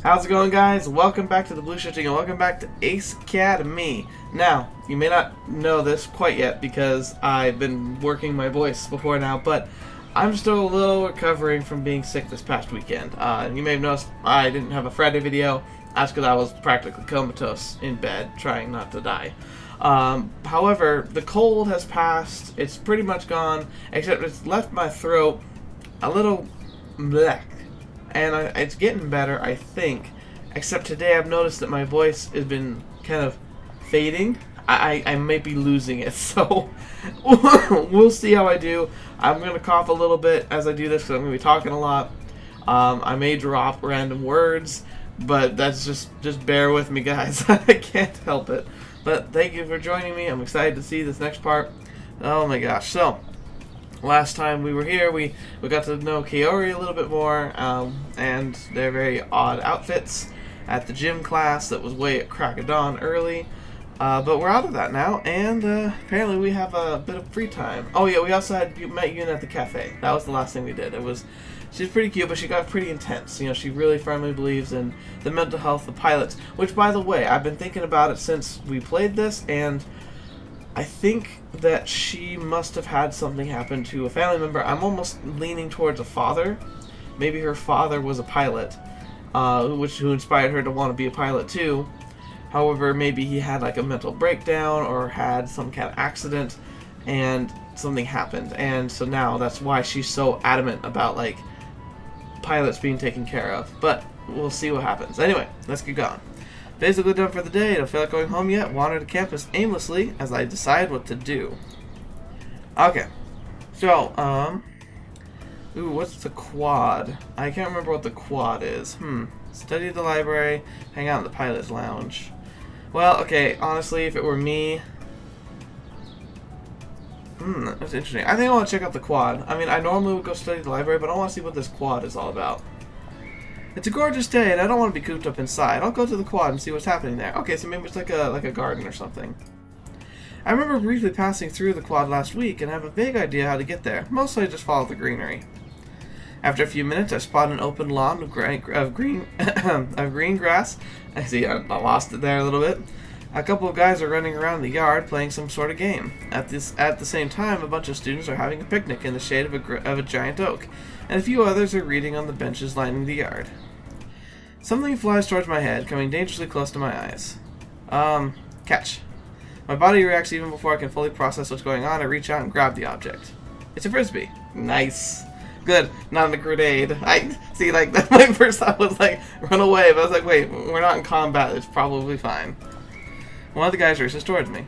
How's it going, guys? Welcome back to the Blue Shifting and welcome back to Ace Academy. Now, you may not know this quite yet because I've been working my voice before now, but I'm still a little recovering from being sick this past weekend. You may have noticed I didn't have a Friday video. That's because I was practically comatose in bed, trying not to die. However, the cold has passed. It's pretty much gone, except it's left my throat a little bleh. And it's getting better, I think. Except today I've noticed that my voice has been kind of fading. I might be losing it, so we'll see how I do. I'm going to cough a little bit as I do this because I'm going to be talking a lot. I may drop random words, but that's just bear with me, guys. I can't help it. But thank you for joining me. I'm excited to see this next part. Oh my gosh. So, last time we were here, we got to know Kaori a little bit more, and their very odd outfits at the gym class that was way at crack of dawn early. But we're out of that now, and apparently we have a bit of free time. Oh yeah, we also met Yuna at the cafe. That was the last thing we did. She's pretty cute, but she got pretty intense. You know, she really firmly believes in the mental health of pilots, which, by the way, I've been thinking about it since we played this, and I think that she must have had something happen to a family member. I'm almost leaning towards a father. Maybe her father was a pilot, who inspired her to want to be a pilot too. However, maybe he had like a mental breakdown or had some kind of accident and something happened. And so now that's why she's so adamant about like pilots being taken care of. But we'll see what happens. Anyway, let's get going. Basically done for the day. Don't feel like going home yet. Wander to campus aimlessly as I decide what to do. Okay. So, ooh, what's the quad? I can't remember what the quad is. Study at the library. Hang out in the pilot's lounge. Well, okay, honestly, if it were me... that's interesting. I think I want to check out the quad. I mean, I normally would go study at the library, but I want to see what this quad is all about. It's a gorgeous day, and I don't want to be cooped up inside. I'll go to the quad and see what's happening there. Okay, so maybe it's like a garden or something. I remember briefly passing through the quad last week, and have a vague idea how to get there. Mostly I just follow the greenery. After a few minutes, I spot an open lawn of green grass. I see, I lost it there a little bit. A couple of guys are running around the yard playing some sort of game. At the same time, a bunch of students are having a picnic in the shade of a giant oak, and a few others are reading on the benches lining the yard. Something flies towards my head, coming dangerously close to my eyes. Catch. My body reacts even before I can fully process what's going on. I reach out and grab the object. It's a frisbee. Nice. Good. Not a grenade. I see, like, that my first thought was like, run away, but I was like, wait, we're not in combat. It's probably fine. One of the guys races towards me.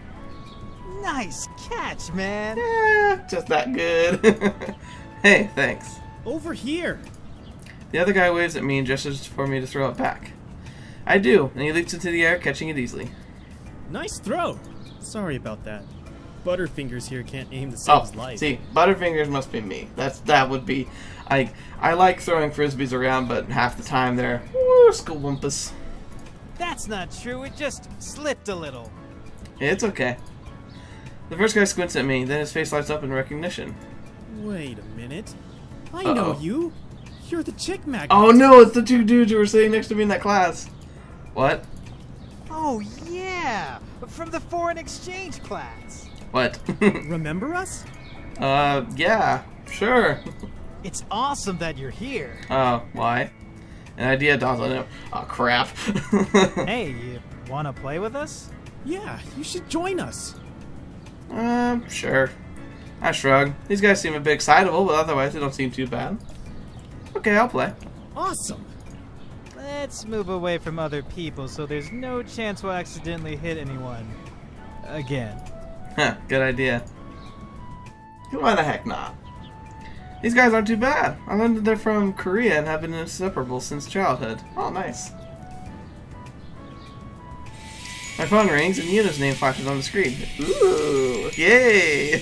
Nice catch, man. Yeah, just that good. Hey, thanks. Over here. The other guy waves at me and gestures for me to throw it back. I do, and he leaps into the air, catching it easily. Nice throw. Sorry about that. Butterfingers here can't aim to save his life. See, Butterfingers must be me. That would be... I like throwing frisbees around, but half the time they're skawumpus. That's not true, it just slipped a little. It's okay. The first guy squints at me, then his face lights up in recognition. Wait a minute. I know you. You're the chick magnet. Oh no, it's the two dudes who were sitting next to me in that class. What? Oh yeah, from the foreign exchange class. What? Remember us? Yeah, sure. It's awesome that you're here. Oh, why? An idea dawned on him. Oh, crap. Hey, you wanna play with us? Yeah, you should join us. Sure. I shrug. These guys seem a bit excitable, but otherwise they don't seem too bad. Okay, I'll play. Awesome. Let's move away from other people so there's no chance we'll accidentally hit anyone. Again. Huh, good idea. Why the heck not? These guys aren't too bad. I learned that they're from Korea and have been inseparable since childhood. Oh, nice. My phone rings and Yuna's name flashes on the screen. Ooh, yay!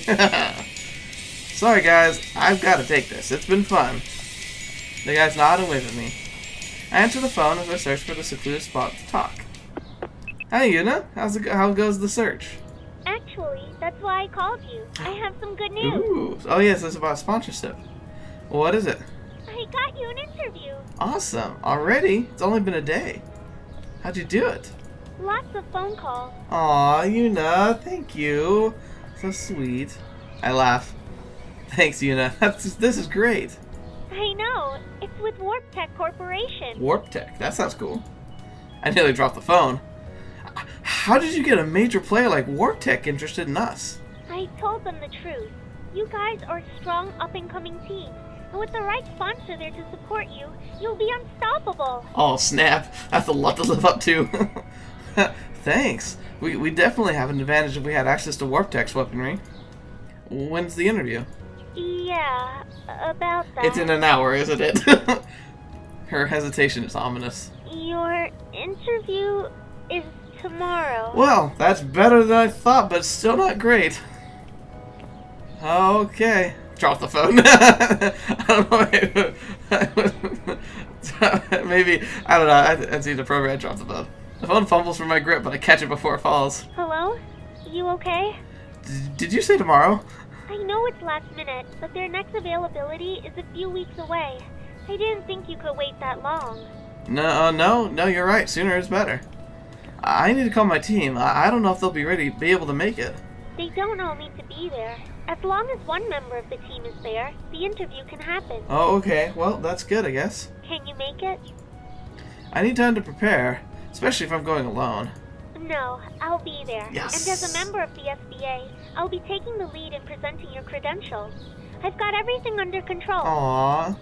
Sorry guys, I've got to take this. It's been fun. The guys nod and wave at me. I answer the phone as I search for the secluded spot to talk. Hi Yuna, how goes the search? Actually, that's why I called you. I have some good news. Ooh. Oh yes, it's about sponsorship. Well, what is it? I got you an interview. Awesome. Already? It's only been a day. How'd you do it? Lots of phone calls. Aw, Yuna, thank you. So sweet. I laugh. Thanks, Yuna. This is great. I know. It's with Warp Tech Corporation. Warp Tech. That sounds cool. I nearly dropped the phone. How did you get a major player like Warp Tech interested in us? I told them the truth. You guys are a strong, up-and-coming team. And with the right sponsor there to support you, you'll be unstoppable. Oh, snap. That's a lot to live up to. Thanks. We definitely have an advantage if we had access to Warp Tech's weaponry. When's the interview? Yeah, about that. It's in an hour, isn't it? Her hesitation is ominous. Your interview is tomorrow. Well, that's better than I thought, but still not great. Okay. Drop the phone. I don't know. Maybe, I don't know. I see the program. I drop the phone. The phone fumbles from my grip, but I catch it before it falls. Hello? You okay? Did you say tomorrow? I know it's last minute, but their next availability is a few weeks away. I didn't think you could wait that long. No, you're right. Sooner is better. I need to call my team. I don't know if they'll be able to make it. They don't all need to be there. As long as one member of the team is there, the interview can happen. Oh, okay. Well, that's good, I guess. Can you make it? I need time to prepare, especially if I'm going alone. No, I'll be there. Yes. And as a member of the SBA, I'll be taking the lead in presenting your credentials. I've got everything under control. Aww.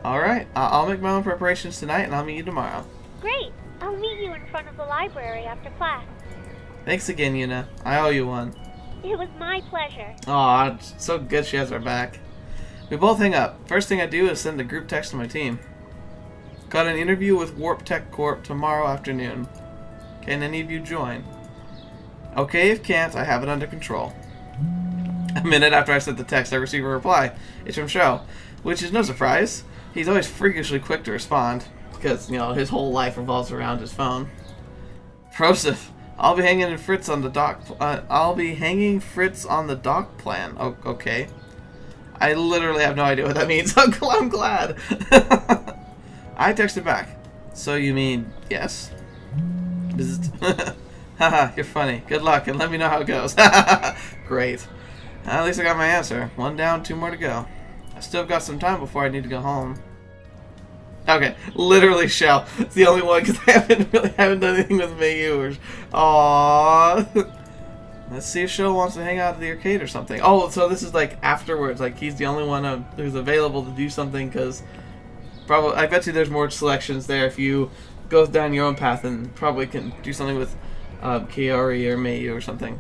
Alright, I'll make my own preparations tonight and I'll meet you tomorrow. Great. I'll meet you in front of the library after class. Thanks again, Yuna. I owe you one. It was my pleasure. Aw, it's so good she has our back. We both hang up. First thing I do is send a group text to my team. Got an interview with Warp Tech Corp tomorrow afternoon. Can any of you join? Okay, if can't, I have it under control. A minute after I sent the text, I receive a reply. It's from Sho, which is no surprise. He's always freakishly quick to respond, because, you know, his whole life revolves around his phone. Prosif, I'll be hanging Fritz on the dock. I'll be hanging Fritz on the dock plan. Oh, okay. I literally have no idea what that means. I'm glad. I texted back. So you mean yes? Haha, you're funny. Good luck and let me know how it goes. Great. At least I got my answer. One down, 2 more to go. I still got some time before I need to go home. Okay, literally Shell. It's the only one because I haven't done anything with Mayu. Aww. Let's see if Shell wants to hang out at the arcade or something. Oh, so this is like afterwards. Like he's the only one who's available to do something because probably I bet you there's more selections there if you go down your own path and probably can do something with Kiori or Mayu or something.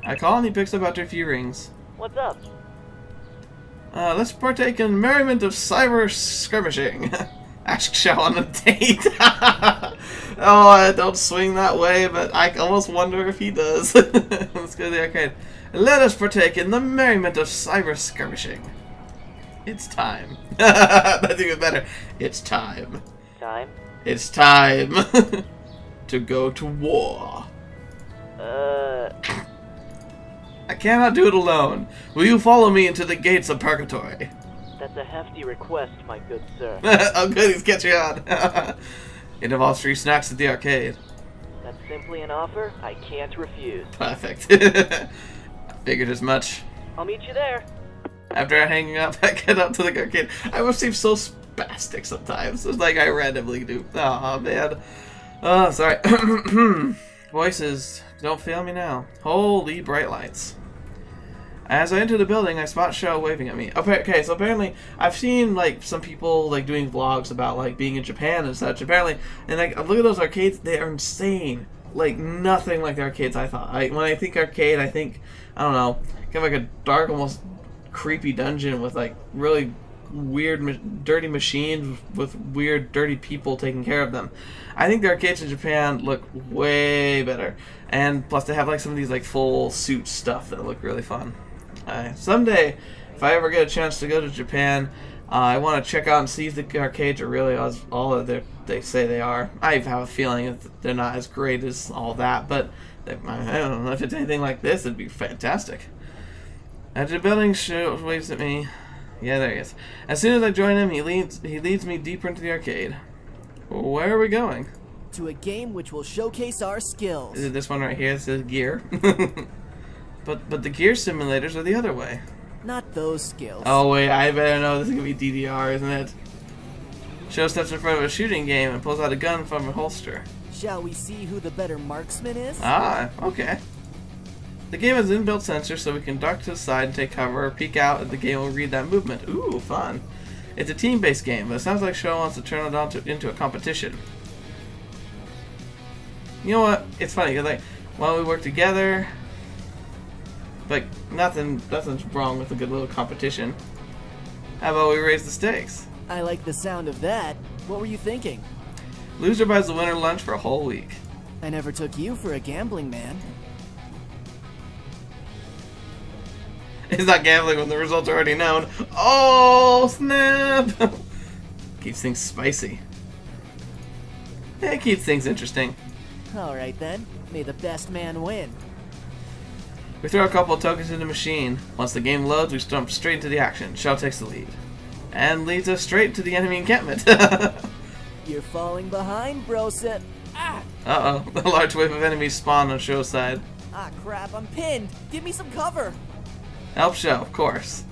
I call and he picks up after a few rings. What's up? Let's partake in merriment of cyber skirmishing. Ask Shao on a date. Oh, I don't swing that way, but I almost wonder if he does. Let's go to the arcade. Let us partake in the merriment of cyber skirmishing. It's time. That's even better. It's time. Time? It's time to go to war. I cannot do it alone. Will you follow me into the gates of purgatory? That's a hefty request, my good sir. Oh good, he's catching on. It involves free snacks at the arcade. That's simply an offer I can't refuse. Perfect. I figured as much. I'll meet you there. After hanging up, I get up to the arcade. I must seem so spastic sometimes. It's like I randomly do. Oh man. Oh, sorry. Voices, don't fail me now. Holy bright lights. As I enter the building, I spot Sho waving at me. Okay, so apparently I've seen like some people like doing vlogs about like being in Japan and such. Apparently, and like look at those arcades; they are insane. Like nothing like the arcades I thought. When I think arcade, I think I don't know, kind of like a dark, almost creepy dungeon with like really weird, dirty machines with weird, dirty people taking care of them. I think the arcades in Japan look way better, and plus they have like some of these like full suit stuff that look really fun. Someday, if I ever get a chance to go to Japan, I want to check out and see if the arcades are really all that they say they are. I have a feeling that they're not as great as all that, but I don't know if it's anything like this. It'd be fantastic. At the building, Sho waves at me. Yeah, there he is. As soon as I join him, he leads me deeper into the arcade. Where are we going? To a game which will showcase our skills. Is it this one right here? It says gear. but the gear simulators are the other way. Not those skills. Oh wait, I better know this is gonna be DDR, isn't it? Show steps in front of a shooting game and pulls out a gun from a holster. Shall we see who the better marksman is? Ah, okay. The game has inbuilt sensors so we can duck to the side and take cover or peek out and the game will read that movement. Ooh, fun. It's a team-based game, but it sounds like Show wants to turn it on into a competition. You know what? It's funny, cause like, while we work together, like, nothing's wrong with a good little competition. How about we raise the stakes? I like the sound of that. What were you thinking? Loser buys the winner lunch for a whole week. I never took you for a gambling man. It's not gambling when the results are already known. Oh, snap! Keeps things spicy. Yeah, it keeps things interesting. Alright then, may the best man win. We throw a couple of tokens in the machine. Once the game loads, we jump straight into the action. Shell takes the lead. And leads us straight to the enemy encampment. You're falling behind, brosit. Ah! Uh-oh, a large wave of enemies spawn on Show's side. Ah, crap, I'm pinned. Give me some cover. Help Show, of course.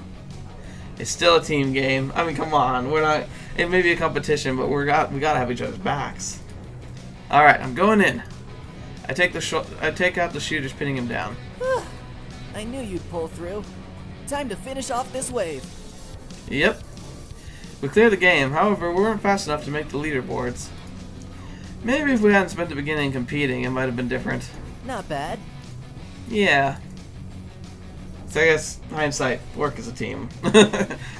It's still a team game. I mean, come on. We're not. It may be a competition, but we gotta have each other's backs. All right, I'm going in. I take out the shooters, pinning him down. I knew you'd pull through. Time to finish off this wave. Yep. We clear the game. However, we weren't fast enough to make the leaderboards. Maybe if we hadn't spent the beginning competing, it might have been different. Not bad. Yeah. So I guess, hindsight, work as a team.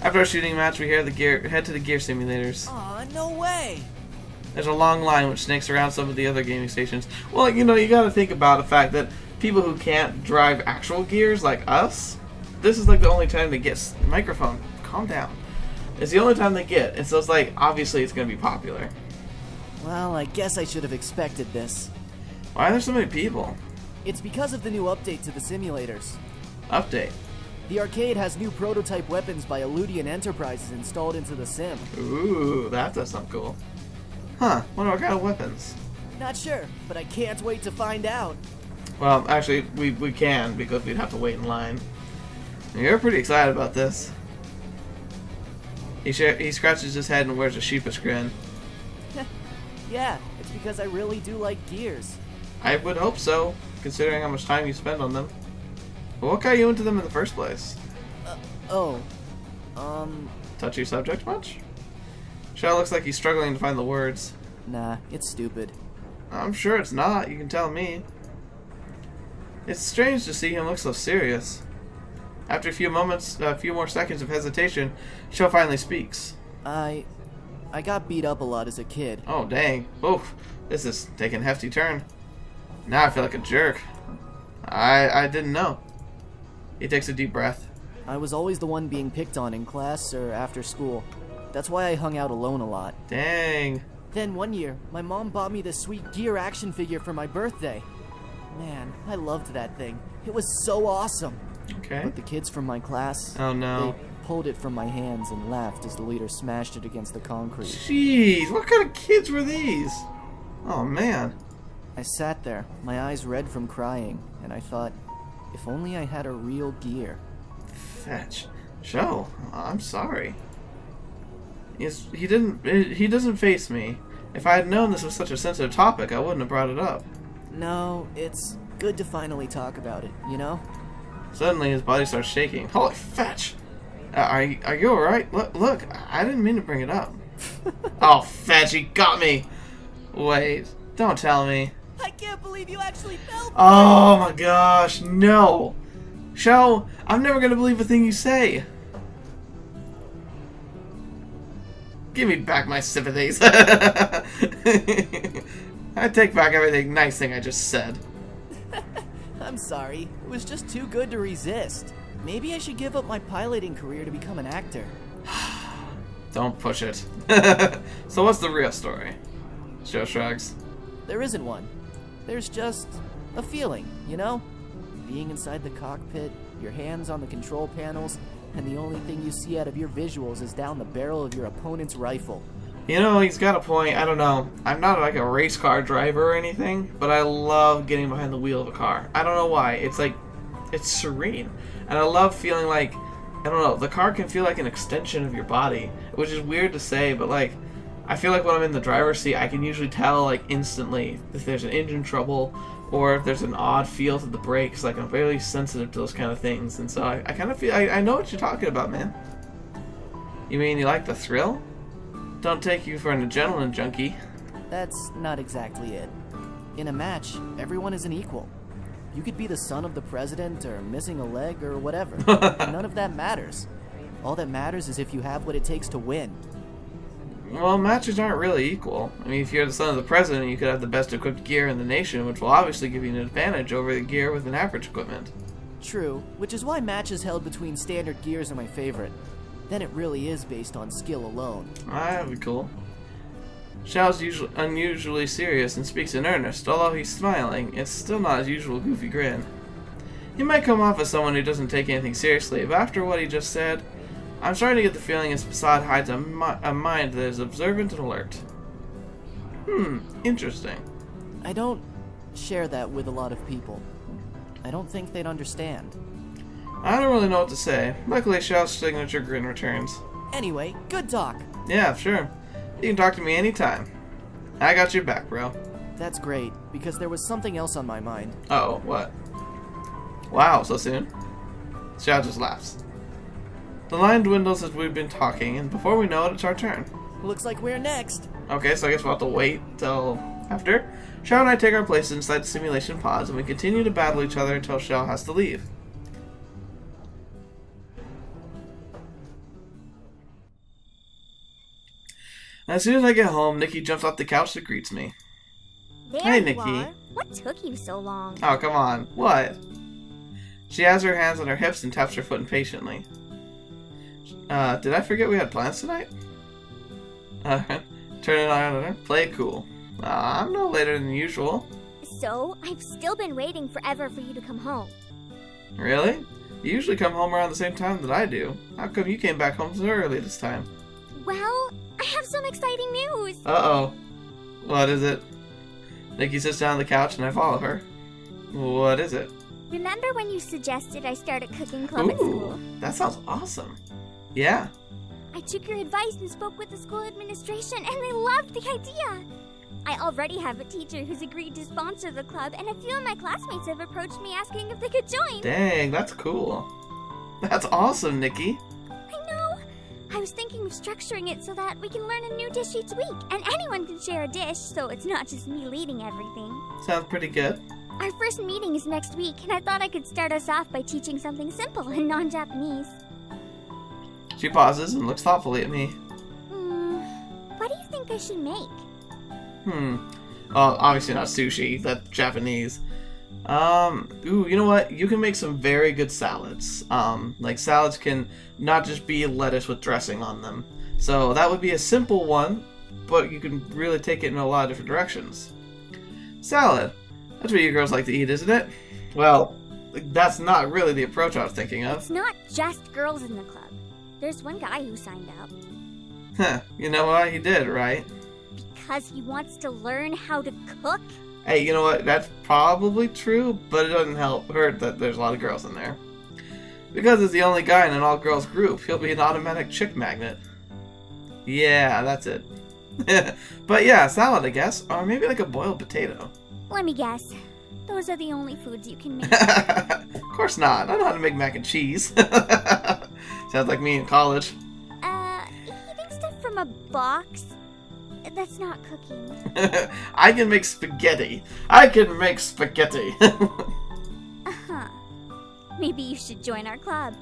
After our shooting match, we head to the gear simulators. Aw, no way! There's a long line which snakes around some of the other gaming stations. Well, you know, you gotta think about the fact that people who can't drive actual gears, like us, this is like the only time they get microphone. Calm down. It's the only time they get, and so it's like, obviously it's gonna be popular. Well, I guess I should have expected this. Why are there so many people? It's because of the new update to the simulators. Update. The arcade has new prototype weapons by Eludian Enterprises installed into the sim. Ooh, that does sound cool. Huh, wonder what kind of weapons? Not sure, but I can't wait to find out. Well, actually, we can, because we'd have to wait in line. You're pretty excited about this. He scratches his head and wears a sheepish grin. Yeah, it's because I really do like gears. I would hope so, considering how much time you spend on them. But what got you into them in the first place? Touchy subject much? Shell looks like he's struggling to find the words. Nah, it's stupid. I'm sure it's not, you can tell me. It's strange to see him look so serious. After a few more seconds of hesitation, Shell finally speaks. I got beat up a lot as a kid. Oh, dang. Oof, this is taking a hefty turn. Now I feel like a jerk. I didn't know. He takes a deep breath. I was always the one being picked on in class or after school. That's why I hung out alone a lot. Dang. Then one year, my mom bought me this sweet gear action figure for my birthday. Man, I loved that thing. It was so awesome. Okay. But the kids from my class, Oh no. they pulled it from my hands and laughed as the leader smashed it against the concrete. Jeez, what kind of kids were these? Oh man. I sat there, my eyes red from crying, and I thought, if only I had a real gear. Fetch. Show. I'm sorry. He doesn't face me. If I had known this was such a sensitive topic, I wouldn't have brought it up. No, it's good to finally talk about it, you know? Suddenly his body starts shaking. Holy fetch! Are you alright? Look, I didn't mean to bring it up. Oh, fetch, he got me! Wait, don't tell me. I can't believe you actually fell. Oh my gosh, no! Shell, I'm never gonna believe a thing you say. Give me back my sympathies. I take back everything nice thing I just said. I'm sorry. It was just too good to resist. Maybe I should give up my piloting career to become an actor. Don't push it. So what's the real story? Joe shrugs. There isn't one. There's just a feeling, you know? Being inside the cockpit, your hands on the control panels, and the only thing you see out of your visuals is down the barrel of your opponent's rifle. You know, he's got a point. I don't know. I'm not like a race car driver or anything, but I love getting behind the wheel of a car. I don't know why. It's like, it's serene. And I love feeling like, I don't know, the car can feel like an extension of your body, which is weird to say, but like, I feel like when I'm in the driver's seat, I can usually tell like instantly if there's an engine trouble or if there's an odd feel to the brakes. Like, I'm very sensitive to those kind of things, and so I kind of feel, I know what you're talking about, man. You mean you like the thrill? Don't take you for an adrenaline junkie. That's not exactly it. In a match, everyone is an equal. You could be the son of the president or missing a leg or whatever. None of that matters. All that matters is if you have what it takes to win. Well, matches aren't really equal. I mean, if you're the son of the president, you could have the best equipped gear in the nation, which will obviously give you an advantage over the gear with an average equipment. True, which is why matches held between standard gears are my favorite. Then it really is based on skill alone. That'd be cool. Xiao's unusually serious and speaks in earnest. Although he's smiling, it's still not his usual goofy grin. He might come off as someone who doesn't take anything seriously, but after what he just said, I'm starting to get the feeling his facade hides a mind that is observant and alert. Interesting. I don't share that with a lot of people. I don't think they'd understand. I don't really know what to say. Luckily, Xiao's signature grin returns. Anyway, good talk. Yeah, sure. You can talk to me anytime. I got your back, bro. That's great, because there was something else on my mind. Uh-oh, what? Wow, so soon? Xiao just laughs. The line dwindles as we've been talking, and before we know it, it's our turn. Looks like we're next. Okay, so I guess we'll have to wait till after. Xiao and I take our places inside the simulation pods, and we continue to battle each other until Xiao has to leave. As soon as I get home, Nikki jumps off the couch and greets me. There Hey, you Nikki. are. What took you so long? Oh, come on. What? She has her hands on her hips and taps her foot impatiently. Did I forget we had plans tonight? Turn it on, play it cool. I'm no later than usual. So, I've still been waiting forever for you to come home. Really? You usually come home around the same time that I do. How come you came back home so early this time? Well, I have some exciting news. Uh-oh. What is it? Nikki sits down on the couch and I follow her. What is it? Remember when you suggested I start a cooking club at school? Ooh, that sounds awesome. Yeah. I took your advice and spoke with the school administration, and they loved the idea. I already have a teacher who's agreed to sponsor the club, and a few of my classmates have approached me asking if they could join. Dang, that's cool. That's awesome, Nikki. I know. I was thinking of structuring it so that we can learn a new dish each week, and anyone can share a dish, so it's not just me leading everything. Sounds pretty good. Our first meeting is next week, and I thought I could start us off by teaching something simple and non-Japanese. She pauses and looks thoughtfully at me. What do you think I should make? Well, obviously not sushi. That's Japanese. Ooh, you know what? You can make some very good salads. Like salads can not just be lettuce with dressing on them. So that would be a simple one, but you can really take it in a lot of different directions. Salad. That's what you girls like to eat, isn't it? Well, that's not really the approach I was thinking of. It's not just girls in the club. There's one guy who signed up. Huh, you know what? He did, right? Because he wants to learn how to cook? Hey, you know what? That's probably true, but it doesn't hurt that there's a lot of girls in there. Because he's the only guy in an all-girls group, he'll be an automatic chick magnet. Yeah, that's it. But yeah, salad, I guess. Or maybe like a boiled potato. Let me guess. Those are the only foods you can make. Of course not. I know how to make mac and cheese. Sounds like me in college. Eating stuff from a box? That's not cooking. I can make spaghetti. I can make spaghetti. Uh-huh. Maybe you should join our club.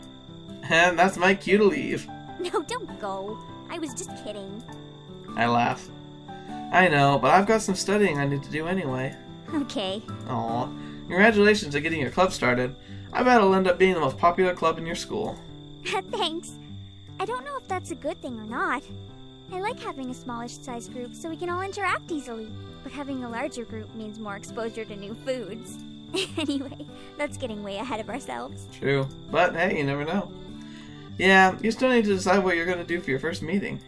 And that's my cue to leave. No, don't go. I was just kidding. I laugh. I know, but I've got some studying I need to do anyway. Okay. Aw. Congratulations on getting your club started. I bet it'll end up being the most popular club in your school. Thanks. I don't know if that's a good thing or not. I like having a smallish size group so we can all interact easily. But having a larger group means more exposure to new foods. Anyway, that's getting way ahead of ourselves. True. But hey, you never know. Yeah, you still need to decide what you're going to do for your first meeting.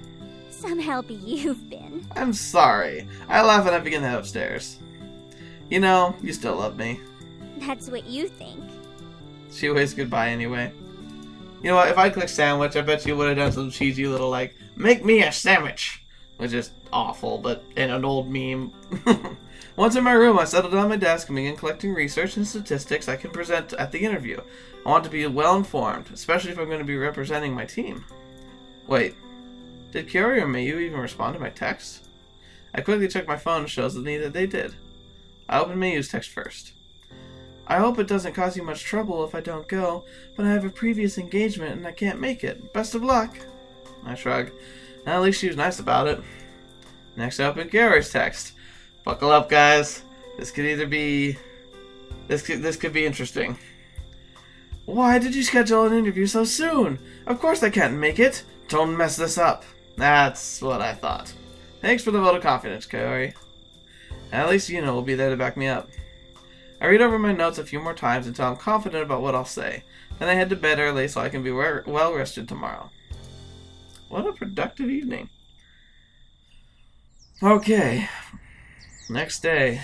Some help you've been. I'm sorry. I laugh when I begin to head upstairs. You know, you still love me. That's what you think. She waves goodbye anyway. You know what, if I clicked sandwich, I bet you would have done some cheesy little, like, make me a sandwich! Which is awful, but in an old meme. Once in my room, I settled down at my desk and began collecting research and statistics I can present at the interview. I want to be well informed, especially if I'm going to be representing my team. Wait, did Kiori or Mayu even respond to my text? I quickly checked my phone and shows me that they did. I opened Mayu's text first. I hope it doesn't cause you much trouble if I don't go, but I have a previous engagement and I can't make it. Best of luck. I shrug. At least she was nice about it. Next I opened Kiori's text. Buckle up, guys. This could either be... This could be interesting. Why did you schedule an interview so soon? Of course I can't make it. Don't mess this up. That's what I thought. Thanks for the vote of confidence, Kiori. At least Yuna will be there to back me up. I read over my notes a few more times until I'm confident about what I'll say. Then I head to bed early so I can be well rested tomorrow. What a productive evening. Okay. Next day.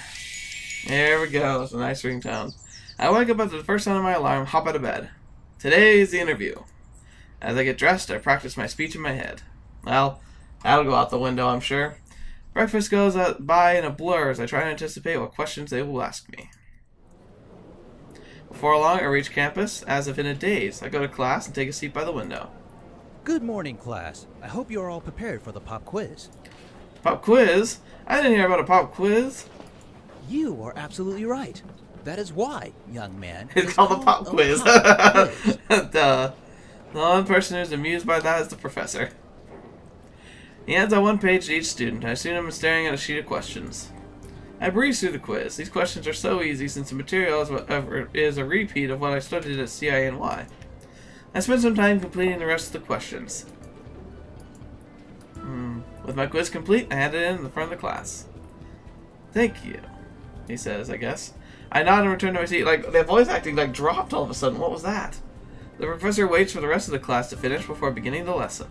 There we go. It's a nice ringtone. I wake up after the first sound of my alarm, hop out of bed. Today is the interview. As I get dressed, I practice my speech in my head. Well, that'll go out the window, I'm sure. Breakfast goes by in a blur as I try to anticipate what questions they will ask me. Before long, I reach campus. As if in a daze, I go to class and take a seat by the window. Good morning, class. I hope you are all prepared for the pop quiz. Pop quiz? I didn't hear about a pop quiz. You are absolutely right. That is why, young man. It's called the pop quiz. quiz. Duh. The only person who's amused by that is the professor. He hands out one page to each student. I assume I'm staring at a sheet of questions. I breeze through the quiz. These questions are so easy since the material is a repeat of what I studied at CINY. I spent some time completing the rest of the questions. With my quiz complete, I hand it in the front of the class. Thank you, he says, I guess. I nod and return to my seat. Like, the voice acting like dropped all of a sudden. What was that? The professor waits for the rest of the class to finish before beginning the lesson.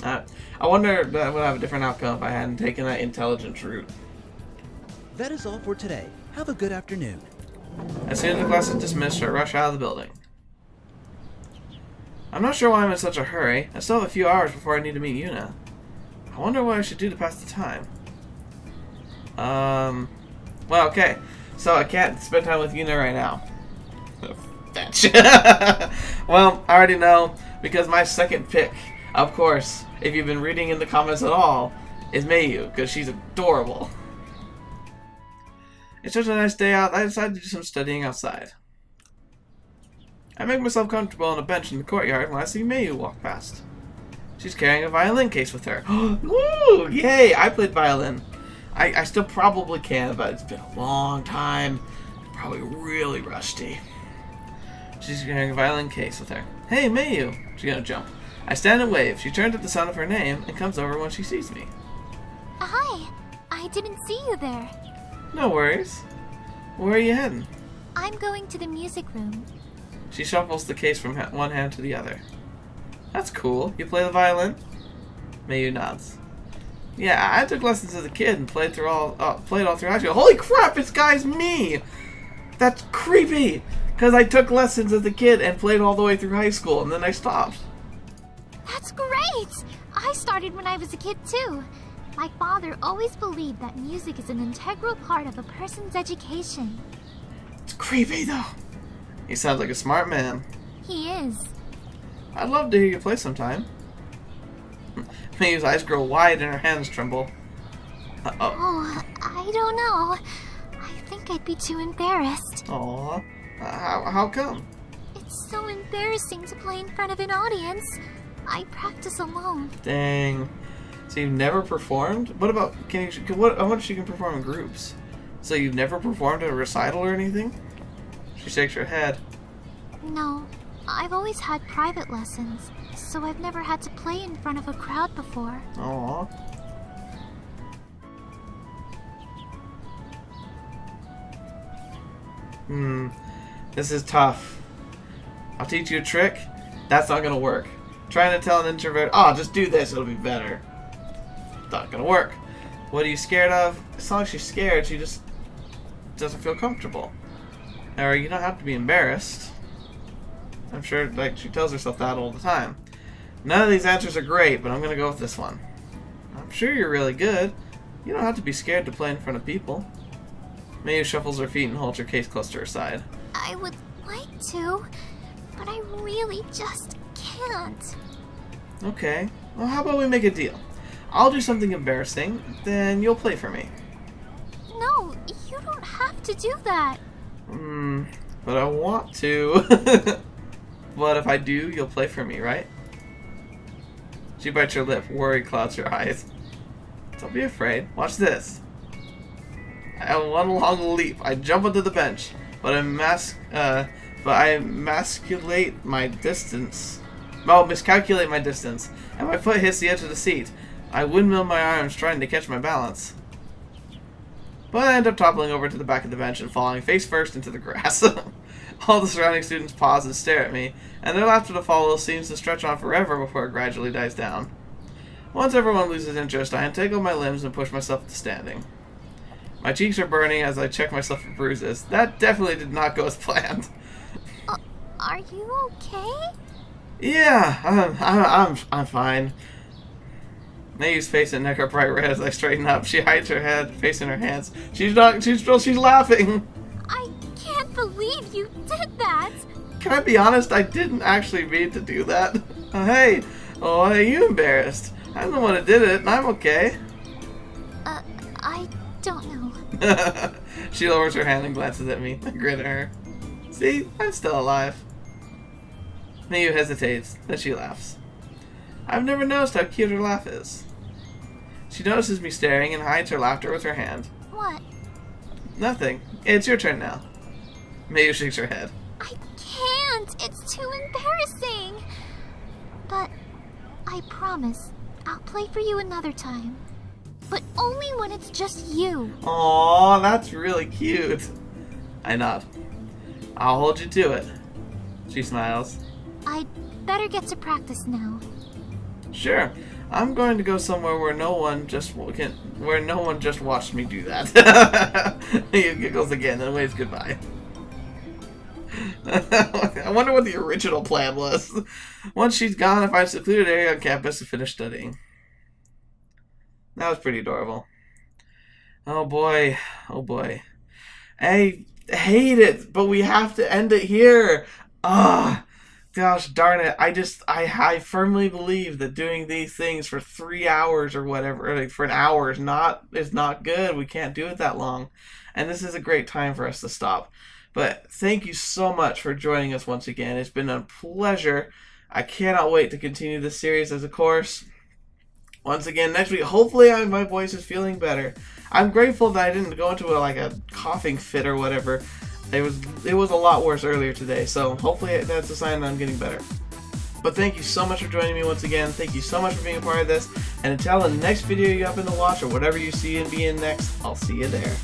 I wonder if that would have a different outcome if I hadn't taken that intelligence route. That is all for today. Have a good afternoon. As soon as the class is dismissed, I rush out of the building. I'm not sure why I'm in such a hurry. I still have a few hours before I need to meet Yuna. I wonder what I should do to pass the time. Well, okay. So I can't spend time with Yuna right now. Fetch. Well, I already know, because my second pick, of course, if you've been reading in the comments at all, is Mayu, because she's adorable. It's such a nice day out, I decided to do some studying outside. I make myself comfortable on a bench in the courtyard when I see Mayu walk past. She's carrying a violin case with her. Woo! Yay! I played violin. I still probably can, but it's been a long time. Probably really rusty. She's carrying a violin case with her. Hey, Mayu! She's gonna jump. I stand and wave. She turns at the sound of her name and comes over when she sees me. Hi. I didn't see you there. No worries. Where are you heading? I'm going to the music room. She shuffles the case from one hand to the other. That's cool. You play the violin? Mayu nods. Yeah, I took lessons as a kid and played all through high school. Holy crap, this guy's me! That's creepy! Because I took lessons as a kid and played all the way through high school, and then I stopped. That's great! I started when I was a kid too. My father always believed that music is an integral part of a person's education. It's creepy, though. He sounds like a smart man. He is. I'd love to hear you play sometime. Mayu's eyes grow wide and her hands tremble. Uh-oh. Oh, I don't know. I think I'd be too embarrassed. Aww. How come? It's so embarrassing to play in front of an audience. I practice alone. Dang. So you've never performed? What about, I wonder if she can perform in groups. So you've never performed at a recital or anything? She shakes her head. No, I've always had private lessons, so I've never had to play in front of a crowd before. Aww. This is tough. I'll teach you a trick. That's not gonna work. Trying to tell an introvert, oh, just do this, it'll be better. Not gonna work. What are you scared of? As long as she's scared, she just doesn't feel comfortable. Or you don't have to be embarrassed. I'm sure, like, she tells herself that all the time. None of these answers are great, but I'm gonna go with this one. I'm sure you're really good. You don't have to be scared to play in front of people. Mayu shuffles her feet and holds her case close to her side. I would like to, but I really just can't. Okay. Well, how about we make a deal? I'll do something embarrassing, then you'll play for me. No, you don't have to do that. But I want to. But if I do, you'll play for me, right? She bites her lip. Worry clouds her eyes. Don't be afraid. Watch this. I have one long leap. I jump onto the bench, but I miscalculate my distance. Oh, miscalculate my distance, and my foot hits the edge of the seat. I windmill my arms trying to catch my balance. But I end up toppling over to the back of the bench and falling face first into the grass. All the surrounding students pause and stare at me, and their laughter to follow seems to stretch on forever before it gradually dies down. Once everyone loses interest, I untangle my limbs and push myself to standing. My cheeks are burning as I check myself for bruises. That definitely did not go as planned. Are you okay? Yeah, I'm fine. Mayu's face and neck are bright red as I straighten up. She hides her head, facing her hands. She's laughing. I can't believe you did that. Can I be honest? I didn't actually mean to do that. Hey, are you embarrassed? I'm the one who did it, and I'm okay. I don't know. She lowers her hand and glances at me. I grin at her. See, I'm still alive. Mayu hesitates, then she laughs. I've never noticed how cute her laugh is. She notices me staring and hides her laughter with her hand. What? Nothing. It's your turn now. Mayu shakes her head. I can't. It's too embarrassing. But I promise I'll play for you another time. But only when it's just you. Aww, that's really cute. I nod. I'll hold you to it. She smiles. I'd better get to practice now. Sure. I'm going to go somewhere where no one just watched me do that. He giggles again and waves goodbye. I wonder what the original plan was. Once she's gone, I find a secluded area on campus to finish studying. That was pretty adorable. Oh boy. Oh boy. I hate it, but we have to end it here. Gosh darn it. I firmly believe that doing these things for 3 hours or whatever, or like for an hour is not good. We can't do it that long. And this is a great time for us to stop. But thank you so much for joining us once again. It's been a pleasure. I cannot wait to continue this series as a course. Once again, next week, hopefully my voice is feeling better. I'm grateful that I didn't go into a coughing fit or whatever. It was a lot worse earlier today, so hopefully that's a sign that I'm getting better. But thank you so much for joining me once again. Thank you so much for being a part of this. And until the next video you happen to watch or whatever you see and be in next, I'll see you there.